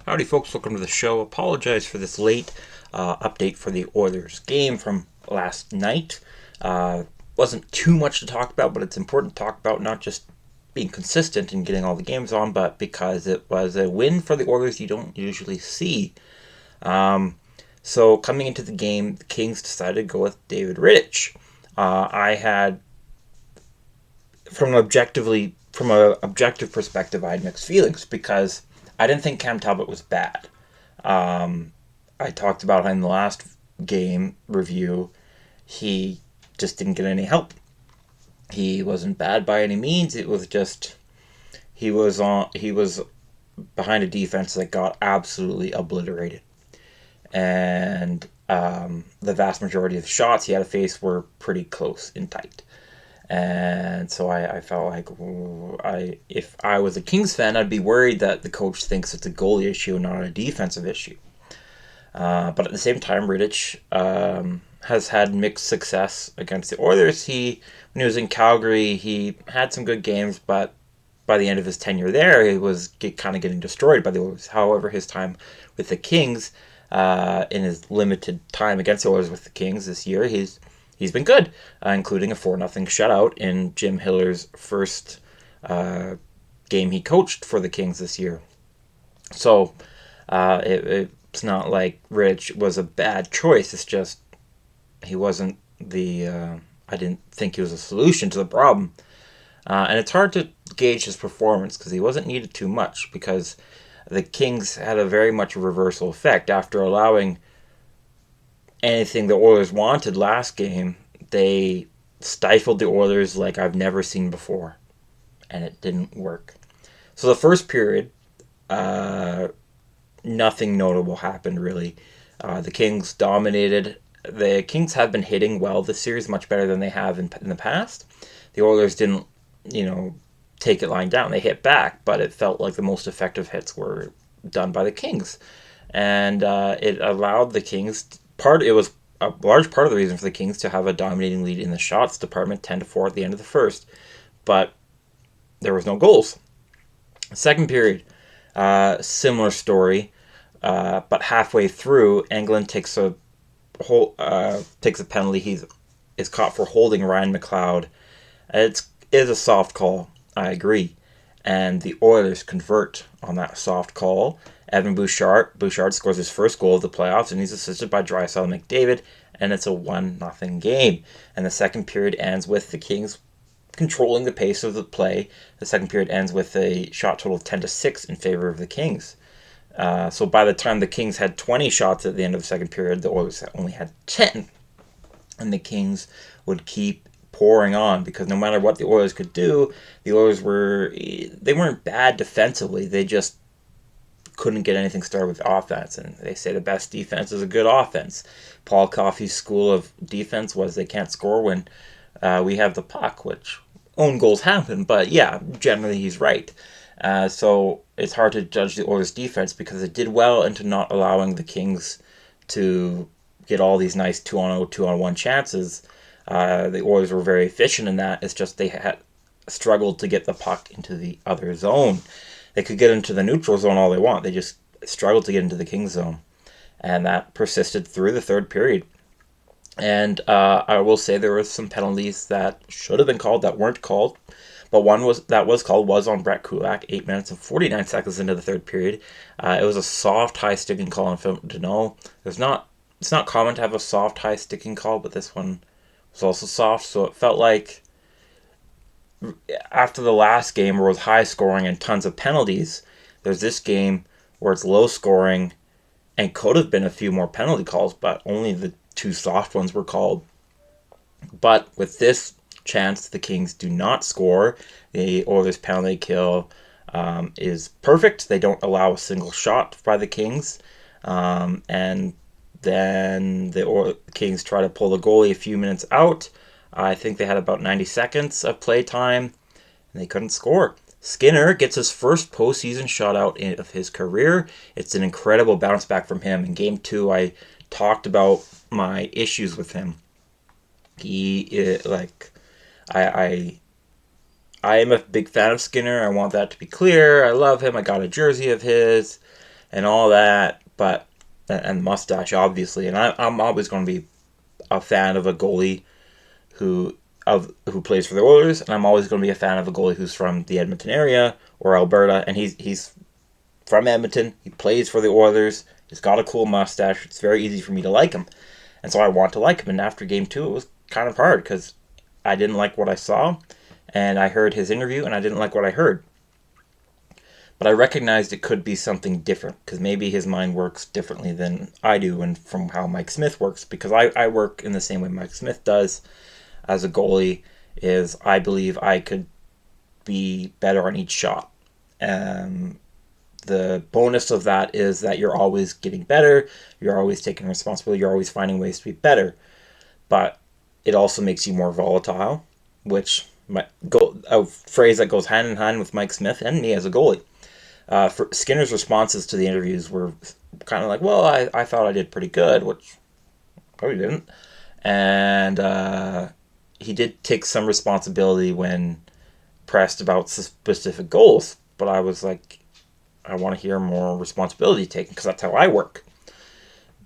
Howdy, folks. Welcome to the show. Apologize for this late update for the Oilers game from last night. Wasn't too much to talk about, but it's important to talk about not just being consistent and getting all the games on, but because it was a win for the Oilers you don't usually see. So coming into the game, the Kings decided to go with David Rittich. I had, from an objective perspective, I had mixed feelings because I didn't think Cam Talbot was bad. I talked about in the last game review, he just didn't get any help. He wasn't bad by any means. It was just he was behind a defense that got absolutely obliterated, and the vast majority of the shots he had to face were pretty close and tight. And so I felt like if I was a Kings fan, I'd be worried that the coach thinks it's a goalie issue, not a defensive issue. But at the same time, Rittich has had mixed success against the Oilers. When he was in Calgary, he had some good games, but by the end of his tenure there, he was kind of getting destroyed by the Oilers. However, his time with the Kings, in his limited time against the Oilers with the Kings this year, he's been good, including a 4-0 shutout in Jim Hiller's first game he coached for the Kings this year. So it's not like Rich was a bad choice. It's just he wasn't I didn't think he was a solution to the problem. And it's hard to gauge his performance because he wasn't needed too much because the Kings had a very much reversal effect. After allowing anything the Oilers wanted last game, they stifled the Oilers like I've never seen before, and it didn't work. So the first period, nothing notable happened really. The Kings dominated. The Kings have been hitting well this series, much better than they have in the past. The Oilers didn't, take it lying down. They hit back, but it felt like the most effective hits were done by the Kings, and it allowed the Kings. It was a large part of the reason for the Kings to have a dominating lead in the shots department, 10-4 at the end of the first, but there was no goals. Second period, similar story, but halfway through, Englund takes a penalty. He is caught for holding Ryan McLeod. It is a soft call, I agree, and the Oilers convert on that soft call. Evan Bouchard scores his first goal of the playoffs, and he's assisted by Draisaitl and McDavid, and it's a 1-0 game. And the second period ends with the Kings controlling the pace of the play. The second period ends with a shot total of 10-6 in favor of the Kings. So by the time the Kings had 20 shots at the end of the second period, the Oilers only had 10. And the Kings would keep pouring on because no matter what the Oilers could do, the Oilers weren't bad defensively. They just couldn't get anything started with offense. And they say the best defense is a good offense. Paul Coffey's school of defense was they can't score when we have the puck, which own goals happen. But yeah, generally he's right. So it's hard to judge the Oilers' defense because it did well into not allowing the Kings to get all these nice 2-on-0, 2-on-1 chances. The Oilers were very efficient in that. It's just they had struggled to get the puck into the other zone. They could get into the neutral zone all they want. They just struggled to get into the Kings zone. And that persisted through the third period. And I will say there were some penalties that should have been called that weren't called. But one was called on Brett Kulak, 8 minutes and 49 seconds into the third period. It was a soft, high-sticking call on Phil Deneau. It's not common to have a soft, high-sticking call, but this one was also soft. So it felt like after the last game where it was high scoring and tons of penalties, there's this game where it's low scoring and could have been a few more penalty calls, but only the two soft ones were called. But with this chance, the Kings do not score. The Oilers' penalty kill is perfect. They don't allow a single shot by the Kings. And then the Kings try to pull the goalie a few minutes out. I think they had about 90 seconds of play time, and they couldn't score. Skinner gets his first postseason shutout of his career. It's an incredible bounce back from him. In Game 2, I talked about my issues with him. I am a big fan of Skinner. I want that to be clear. I love him. I got a jersey of his. and all that, but and mustache obviously. And I'm always going to be a fan of a goalie who who plays for the Oilers, and I'm always going to be a fan of a goalie who's from the Edmonton area or Alberta, and he's from Edmonton. He plays for the Oilers. He's got a cool mustache. It's very easy for me to like him, and so I want to like him. And after game 2, it was kind of hard because I didn't like what I saw, and I heard his interview, and I didn't like what I heard. But I recognized it could be something different because maybe his mind works differently than I do, and from how Mike Smith works, because I work in the same way Mike Smith does as a goalie. Is I believe I could be better on each shot. The bonus of that is that you're always getting better, you're always taking responsibility, you're always finding ways to be better. But it also makes you more volatile, which a phrase that goes hand in hand with Mike Smith and me as a goalie. For Skinner's responses to the interviews were kind of like, well, I thought I did pretty good, which probably didn't. And he did take some responsibility when pressed about specific goals, but I was like, I want to hear more responsibility taken because that's how I work.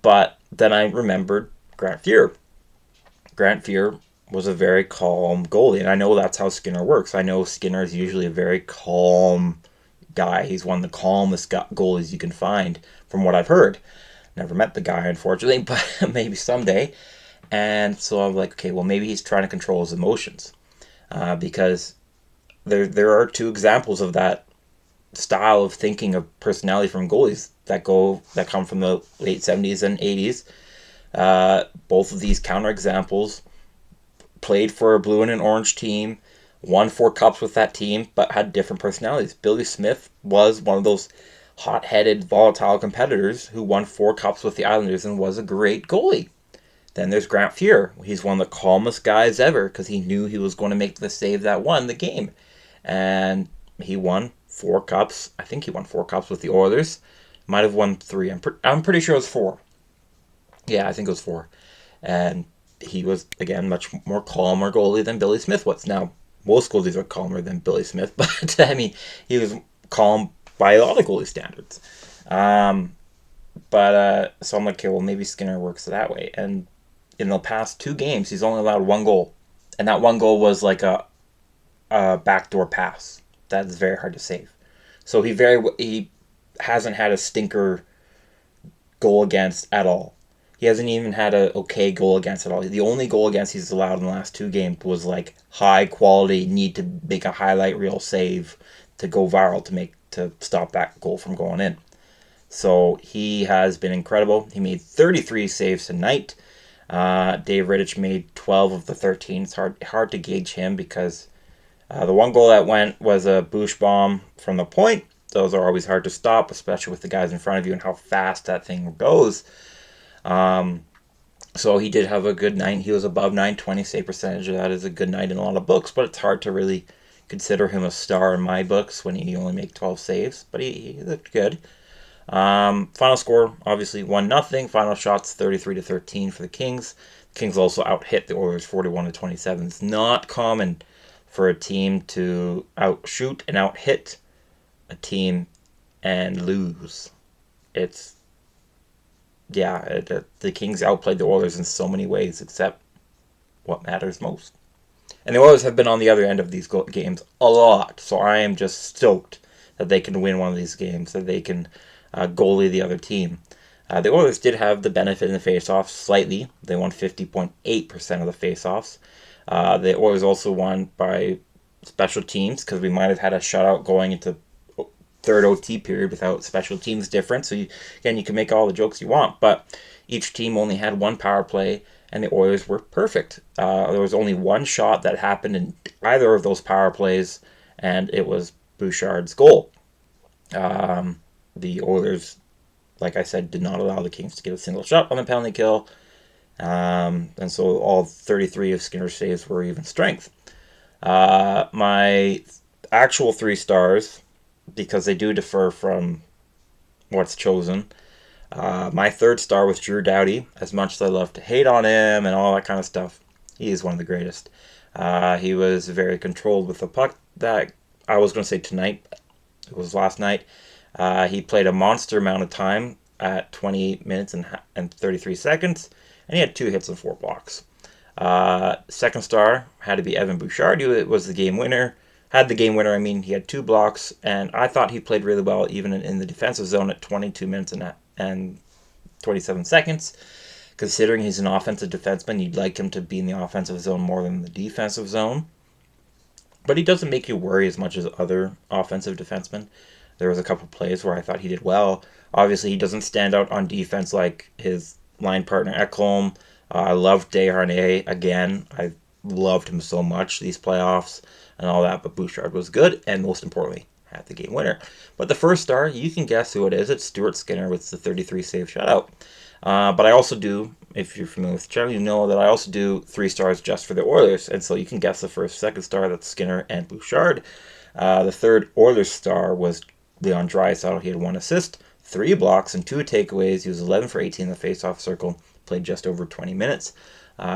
But then I remembered Grant Fuhr. Grant Fuhr was a very calm goalie, and I know that's how Skinner works. I know Skinner is usually a very calm guy. He's one of the calmest goalies you can find, from what I've heard. Never met the guy, unfortunately, but maybe someday. And so I'm like, okay, well, maybe he's trying to control his emotions, because there are 2 examples of that style of thinking of personality from goalies that come from the late 70s and 80s. Both of these counterexamples played for a blue and an orange team, won 4 cups with that team, but had different personalities. Billy Smith was one of those hot-headed, volatile competitors who won 4 cups with the Islanders and was a great goalie. Then there's Grant Fuhr. He's one of the calmest guys ever because he knew he was going to make the save that won the game. And he won 4 cups. I think he won 4 cups with the Oilers. Might have won 3. I'm pretty sure it was 4. Yeah, I think it was 4. And he was, again, much more calmer goalie than Billy Smith was. Now, most goalies are calmer than Billy Smith, but I mean, he was calm by a lot of goalie standards. So I'm like, okay, well, maybe Skinner works that way. And in the past 2 games, he's only allowed 1 goal. And that 1 goal was like a backdoor pass. That's very hard to save. So he hasn't had a stinker goal against at all. He hasn't even had a okay goal against at all. The only goal against he's allowed in the last 2 games was like high quality, need to make a highlight reel save to go viral to stop that goal from going in. So he has been incredible. He made 33 saves tonight. Dave Rittich made 12 of the 13. It's hard to gauge him because the 1 goal that went was a Bush bomb from the point. Those are always hard to stop, especially with the guys in front of you and how fast that thing goes. So he did have a good night. He was above 920 save percentage. That is a good night in a lot of books, but it's hard to really consider him a star in my books when he only made 12 saves. But he looked good. Final score, obviously 1-0. Final shots 33-13 for the Kings. The Kings also out-hit the Oilers 41-27. It's not common for a team to outshoot and out-hit a team and lose. The Kings outplayed the Oilers in so many ways, except what matters most. And the Oilers have been on the other end of these games a lot, so I am just stoked that they can win one of these games, that they can goalie the other team. The Oilers did have the benefit in the face-offs slightly. They won 50.8% of the face-offs. The Oilers also won by special teams because we might have had a shutout going into third OT period without special teams difference. So you can make all the jokes you want, but each team only had 1 power play, and the Oilers were perfect. There was only 1 shot that happened in either of those power plays, and it was Bouchard's goal. The Oilers, like I said, did not allow the Kings to get a single shot on the penalty kill, and so all 33 of Skinner's saves were even strength. My actual 3 stars, because they do differ from what's chosen. My 3rd star was Drew Doughty. As much as I love to hate on him and all that kind of stuff, he is one of the greatest. He was very controlled with the puck. That I was going to say tonight. It was last night. He played a monster amount of time at 28 minutes and 33 seconds, and he had 2 hits and 4 blocks. Second star had to be Evan Bouchard, who was the game winner. Had the game winner, I mean, he had 2 blocks, and I thought he played really well even in the defensive zone at 22 minutes and 27 seconds. Considering he's an offensive defenseman, you'd like him to be in the offensive zone more than the defensive zone. But he doesn't make you worry as much as other offensive defensemen. There was a couple plays where I thought he did well. Obviously, he doesn't stand out on defense like his line partner Ekholm. I loved Desharnais again. I loved him so much these playoffs and all that. But Bouchard was good, and most importantly, had the game winner. But the first star, you can guess who it is. It's Stuart Skinner with the 33 save shutout. But I also do, if you're familiar with the channel, you know that I also do 3 stars just for the Oilers. And so you can guess the first, second star, that's Skinner and Bouchard. The third Oilers star was Leon Draisaitl. He had 1 assist, 3 blocks, and 2 takeaways. He was 11 for 18 in the faceoff circle, played just over 20 minutes.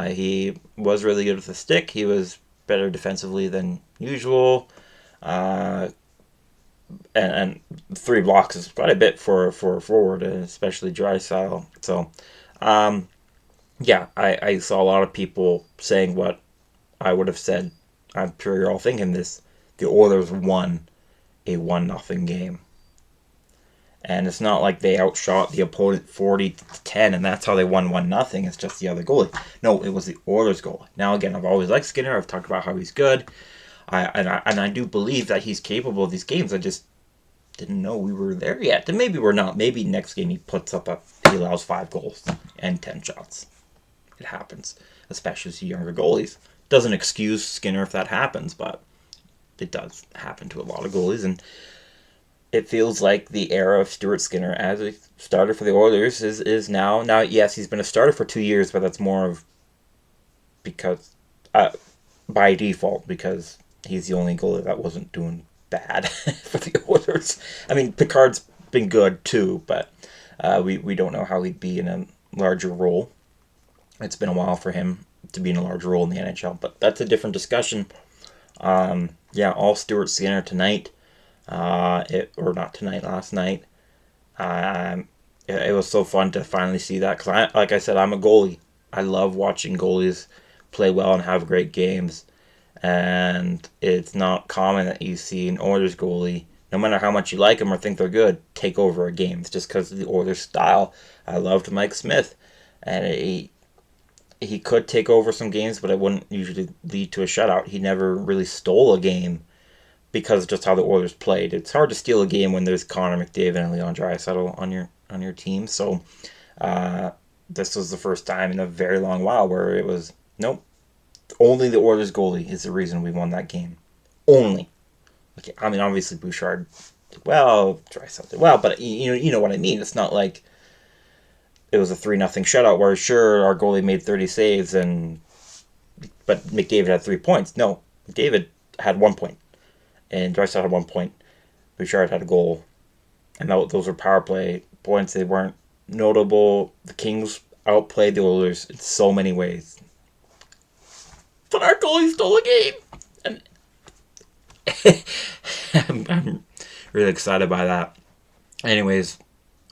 He was really good with the stick. He was better defensively than usual. And 3 blocks is quite a bit for a forward, especially Draisaitl. So, yeah, I saw a lot of people saying what I would have said. I'm sure you're all thinking this. The Oilers won a 1-0 game. And it's not like they outshot the opponent 40-10, and that's how they won 1-0. It's just the other goalie. No, it was the Oilers goalie. Now, again, I've always liked Skinner. I've talked about how he's good. I do believe that he's capable of these games. I just didn't know we were there yet. And maybe we're not. Maybe next game he allows 5 goals and 10 shots. It happens, especially to younger goalies. Doesn't excuse Skinner if that happens, but it does happen to a lot of goalies. And it feels like the era of Stuart Skinner as a starter for the Oilers is now. Now, yes, he's been a starter for 2 years, but that's more of because by default, because he's the only goalie that wasn't doing bad for the Oilers. I mean, Picard's been good too, but we don't know how he'd be in a larger role. It's been a while for him to be in a larger role in the NHL, but that's a different discussion. Yeah, all Stuart Skinner tonight. Last night. It was so fun to finally see that, because like I said, I'm a goalie. I love watching goalies play well and have great games. And it's not common that you see an Oilers goalie, no matter how much you like them or think they're good, take over a game. It's just because of the Oilers style. I loved Mike Smith, and he could take over some games, but it wouldn't usually lead to a shutout. He never really stole a game because of just how the Oilers played. It's hard to steal a game when there's Connor McDavid and Leon Draisaitl on your team. So this was the first time in a very long while where it was, nope, only the Oilers goalie is the reason we won that game. Only. Okay, I mean, obviously Bouchard did well, Draisaitl did well, but you know what I mean. It's not like it was a 3-0 shutout where, sure, our goalie made 30 saves, but McDavid had 3 points. No, McDavid had 1 point, and Draisaitl had 1 point. Bouchard had a goal, and those were power play points. They weren't notable. The Kings outplayed the Oilers in so many ways. But our goalie stole a game. And I'm really excited by that. Anyways,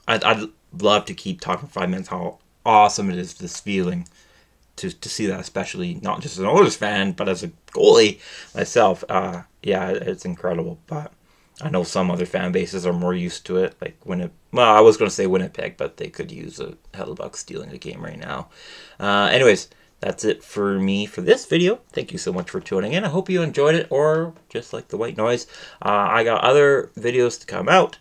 I'd love to keep talking for 5 minutes how awesome it is, this feeling, to see that, especially not just as an Oilers fan, but as a goalie myself. Yeah, it's incredible. But I know some other fan bases are more used to it, like I was going to say Winnipeg, but they could use a Hellebuck stealing a game right now. Anyways, that's it for me for this video. Thank you so much for tuning in. I hope you enjoyed it, or just like the white noise. I got other videos to come out.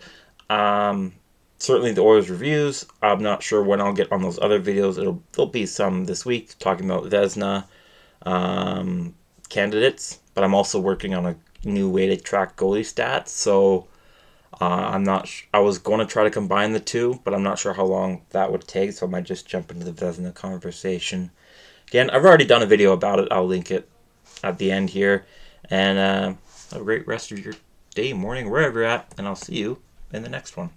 Certainly the Oilers reviews. I'm not sure when I'll get on those other videos. There'll be some this week talking about Vezina candidates, but I'm also working on a new way to track goalie stats. So I'm not. I was going to try to combine the two, but I'm not sure how long that would take. So I might just jump into the Vezina conversation. Again, I've already done a video about it. I'll link it at the end here. And have a great rest of your day, morning, wherever you're at. And I'll see you in the next one.